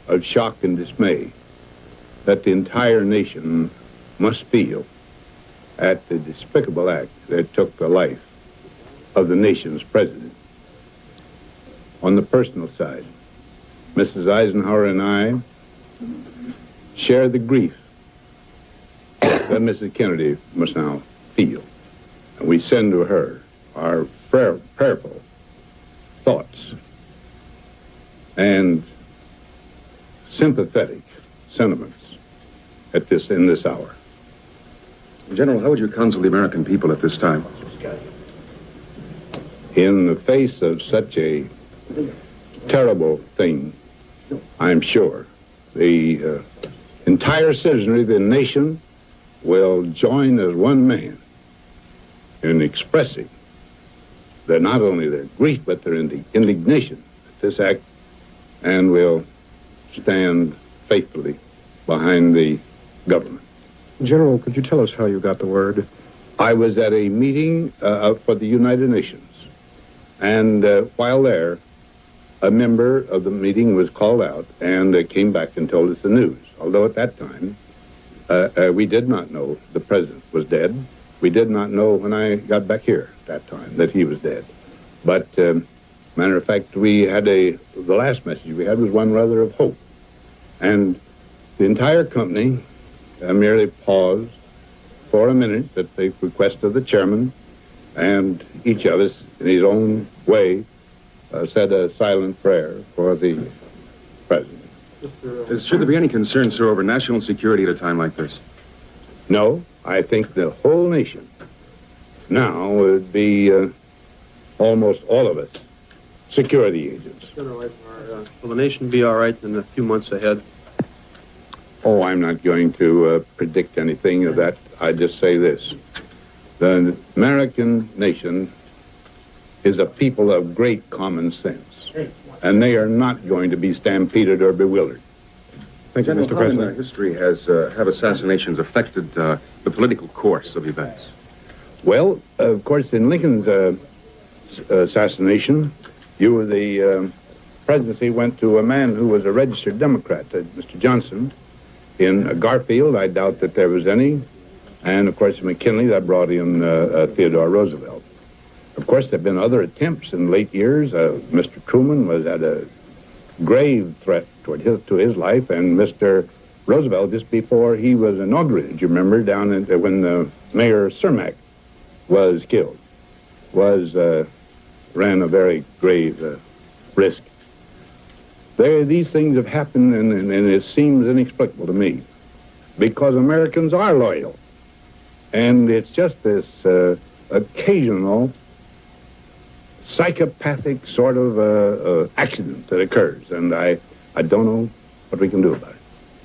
of shock and dismay that the entire nation must feel at the despicable act that took the life of the nation's president. On the personal side, Mrs. Eisenhower and I share the grief that Mrs. Kennedy must now feel. And we send to her our prayerful thoughts and sympathetic sentiments in this hour. General, how would you counsel the American people at this time? In the face of such a terrible thing, I'm sure the entire citizenry of the nation will join as one man in expressing not only their grief, but their indignation at this act, and will stand faithfully behind the government. General, could you tell us how you got the word? I was at a meeting for the United Nations, and while there, a member of the meeting was called out and came back and told us the news. Although at that time, we did not know the president was dead. We did not know when I got back here at that time that he was dead. But, matter of fact, we had the last message we had was one rather of hope. And the entire company merely paused for a minute at the request of the chairman, and each of us, in his own way, said a silent prayer for the president. Should there be any concern, sir, over national security at a time like this? No, I think the whole nation now would be almost all of us security agents. General Eisenhower, will the nation be all right in the few months ahead? Oh, I'm not going to predict anything of that. I just say this. The American nation is a people of great common sense, and they are not going to be stampeded or bewildered. Thank you, Mr. President. History have assassinations affected the political course of events? Well, of course, in Lincoln's assassination, the presidency went to a man who was a registered Democrat, Mr. Johnson. In Garfield, I doubt that there was any. And, of course, McKinley, that brought in Theodore Roosevelt. Of course, there have been other attempts in late years. Mr. Truman was at a grave threat to his life, and Mr. Roosevelt, just before he was inaugurated, you remember, down when Mayor Cermak was killed, ran a very grave risk. These things have happened, and it seems inexplicable to me, because Americans are loyal. And it's just this occasional psychopathic sort of accident that occurs, and I don't know what we can do about it.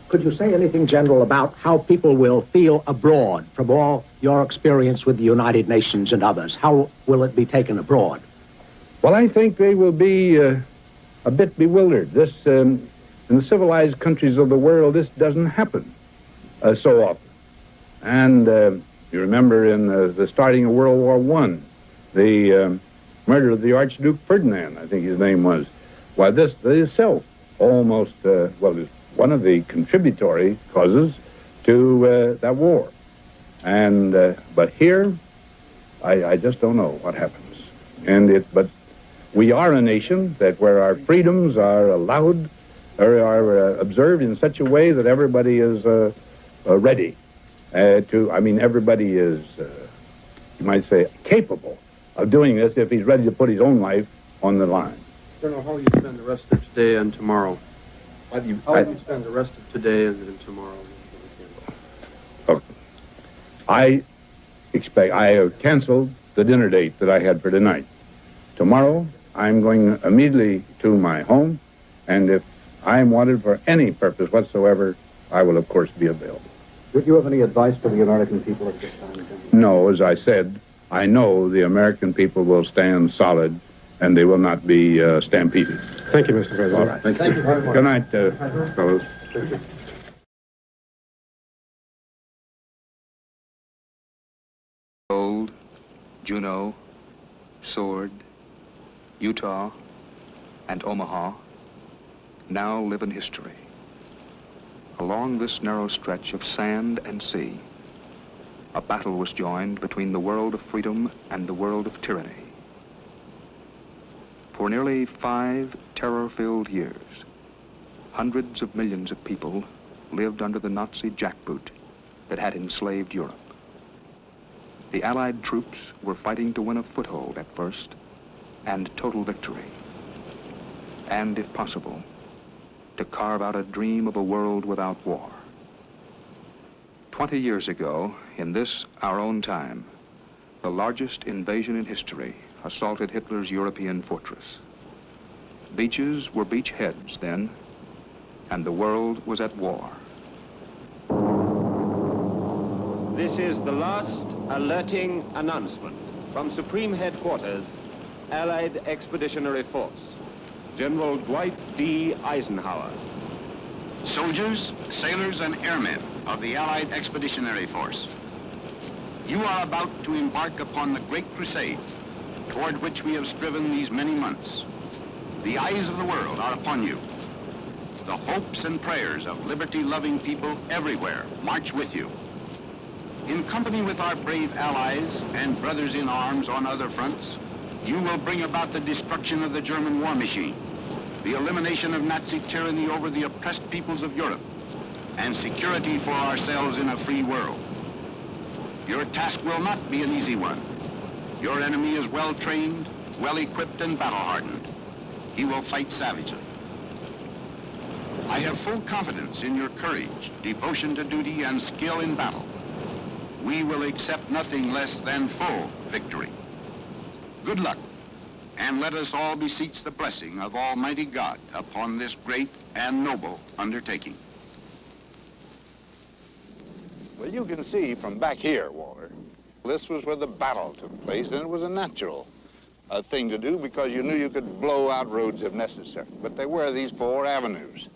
Could you say anything, General, about how people will feel abroad from all your experience with the United Nations and others? How will it be taken abroad? Well, I think they will be a bit bewildered. This, in the civilized countries of the world, this doesn't happen so often. And you remember in the starting of World War I, the murder of the Archduke Ferdinand, I think his name was. Why, this itself almost, is one of the contributory causes to that war. And, but here, I just don't know what happens. But we are a nation where our freedoms are allowed, or are observed in such a way that everybody is ready everybody is, you might say, capable of doing this if he's ready to put his own life on the line. General, how will you spend the rest of today and tomorrow? How will you spend the rest of today and tomorrow? I have canceled the dinner date that I had for tonight. Tomorrow, I'm going immediately to my home, and if I'm wanted for any purpose whatsoever, I will, of course, be available. Would you have any advice for the American people at this time? No, as I said, I know the American people will stand solid, and they will not be stampeded. Thank you, Mr. President. All right. Thank you very much. Good night, fellows. Gold, Juneau, Sword, Utah, and Omaha now live in history. Along this narrow stretch of sand and sea, a battle was joined between the world of freedom and the world of tyranny. For nearly 5 terror-filled years, hundreds of millions of people lived under the Nazi jackboot that had enslaved Europe. The Allied troops were fighting to win a foothold at first and total victory. And, if possible, to carve out a dream of a world without war. 20 years ago, in this, our own time, the largest invasion in history assaulted Hitler's European fortress. Beaches were beachheads then, and the world was at war. This is the last alerting announcement from Supreme Headquarters, Allied Expeditionary Force, General Dwight D. Eisenhower. Soldiers, sailors, and airmen of the Allied Expeditionary Force, you are about to embark upon the great crusade toward which we have striven these many months. The eyes of the world are upon you. The hopes and prayers of liberty-loving people everywhere march with you. In company with our brave allies and brothers in arms on other fronts, you will bring about the destruction of the German war machine, the elimination of Nazi tyranny over the oppressed peoples of Europe, and security for ourselves in a free world. Your task will not be an easy one. Your enemy is well-trained, well-equipped, and battle-hardened. He will fight savagely. I have full confidence in your courage, devotion to duty, and skill in battle. We will accept nothing less than full victory. Good luck, and let us all beseech the blessing of Almighty God upon this great and noble undertaking. Well, you can see from back here, Walter, this was where the battle took place, and it was a natural thing to do because you knew you could blow out roads if necessary. But there were these 4 avenues,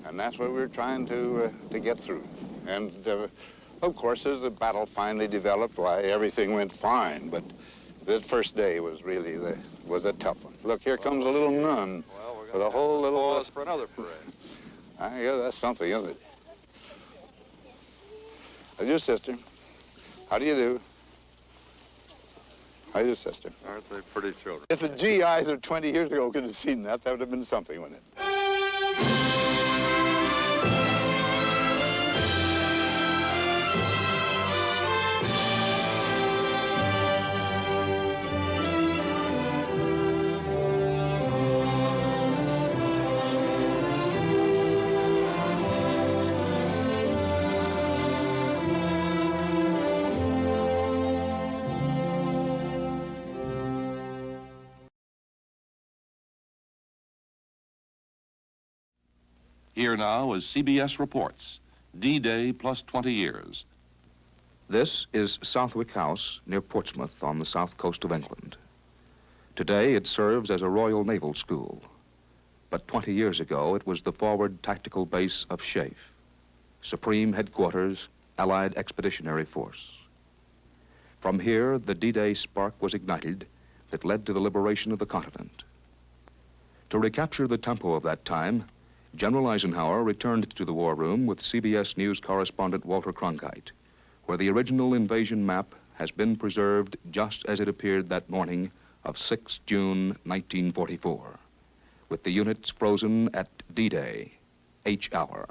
and that's what we were trying to get through. And of course, as the battle finally developed, why, everything went fine, but the first day was really a tough one. Look, here comes a little nun with a whole little... Pause for another parade. Yeah, that's something, isn't it? How's your sister? How do you do? How's your sister? Aren't they pretty children? If the GIs of 20 years ago could have seen that, that would have been something, wouldn't it? Here now is CBS Reports, D-Day plus 20 years. This is Southwick House near Portsmouth on the south coast of England. Today it serves as a Royal Naval School, but 20 years ago it was the forward tactical base of SHAEF, Supreme Headquarters, Allied Expeditionary Force. From here, the D-Day spark was ignited that led to the liberation of the continent. To recapture the tempo of that time, General Eisenhower returned to the war room with CBS News correspondent Walter Cronkite, where the original invasion map has been preserved just as it appeared that morning of 6 June 1944, with the units frozen at D-Day, H hour.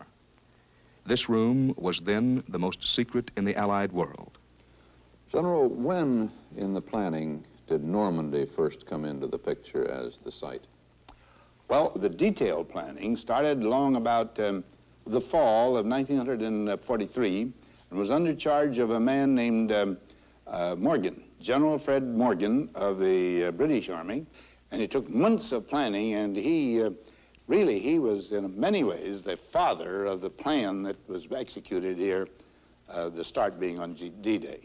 This room was then the most secret in the Allied world. General, when in the planning did Normandy first come into the picture as the site? Well, the detailed planning started long about the fall of 1943 and was under charge of a man named Morgan, General Fred Morgan of the British Army. And it took months of planning, and he was in many ways the father of the plan that was executed here, the start being on D-Day.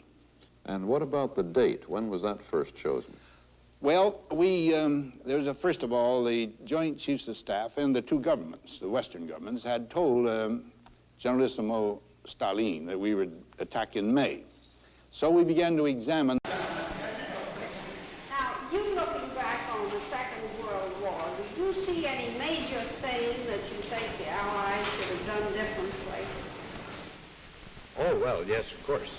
And what about the date? When was that first chosen? Well, there's first of all, the Joint Chiefs of Staff and the 2 governments, the Western governments, had told Generalissimo Stalin that we would attack in May. So we began to examine. Now, you looking back on the Second World War, do you see any major things that you think the Allies should have done differently? Well, yes, of course,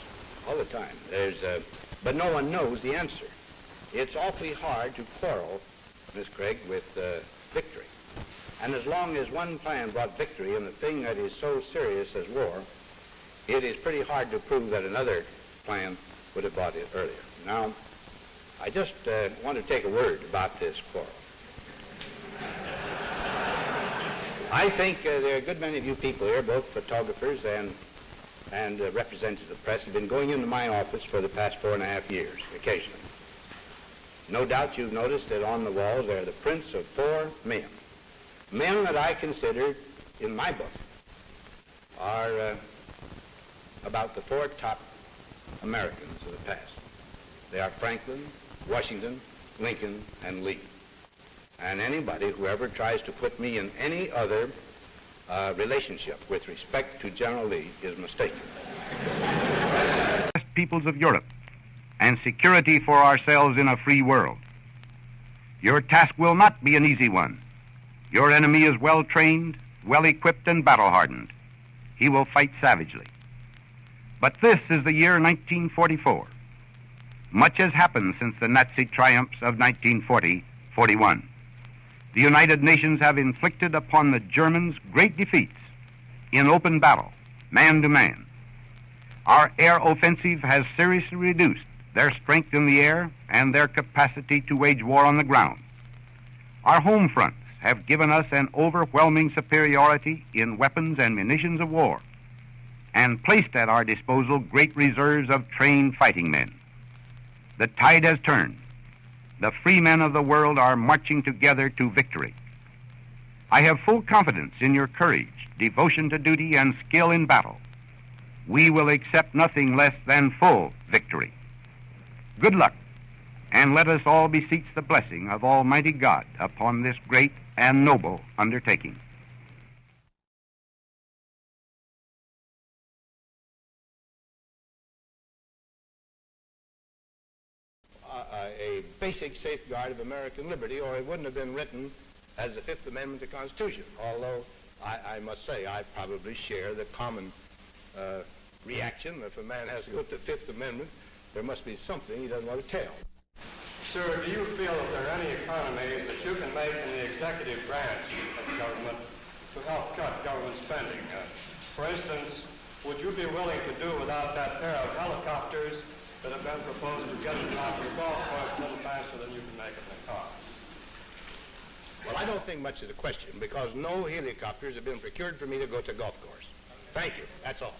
all the time. But no one knows the answer. It's awfully hard to quarrel, Miss Craig, with victory. And as long as one plan brought victory in a thing that is so serious as war, it is pretty hard to prove that another plan would have brought it earlier. Now, I just want to take a word about this quarrel. I think there are a good many of you people here, both photographers and representatives of the press, have been going into my office for the past 4.5 years, occasionally. No doubt you've noticed that on the walls there are the prints of 4 men. Men that I consider, in my book, are about the 4 top Americans of the past. They are Franklin, Washington, Lincoln, and Lee. And anybody who ever tries to put me in any other relationship with respect to General Lee is mistaken. Peoples of Europe and security for ourselves in a free world. Your task will not be an easy one. Your enemy is well trained, well equipped, and battle hardened. He will fight savagely. But this is the year 1944. Much has happened since the Nazi triumphs of 1940-41. The United Nations have inflicted upon the Germans great defeats in open battle, man to man. Our air offensive has seriously reduced their strength in the air and their capacity to wage war on the ground. Our home fronts have given us an overwhelming superiority in weapons and munitions of war, and placed at our disposal great reserves of trained fighting men. The tide has turned. The free men of the world are marching together to victory. I have full confidence in your courage, devotion to duty, and skill in battle. We will accept nothing less than full victory. Good luck, and let us all beseech the blessing of Almighty God upon this great and noble undertaking. A basic safeguard of American liberty, or it wouldn't have been written as the Fifth Amendment to the Constitution. Although I must say I probably share the common reaction. If a man has to go to the Fifth Amendment, there must be something he doesn't want to tell. Sir, do you feel that there are any economies that you can make in the executive branch of government to help cut government spending? For instance, would you be willing to do without that pair of helicopters that have been proposed to get you off your golf course a little faster than you can make it in a car? Well, I don't think much of the question, because no helicopters have been procured for me to go to a golf course. Thank you. That's all.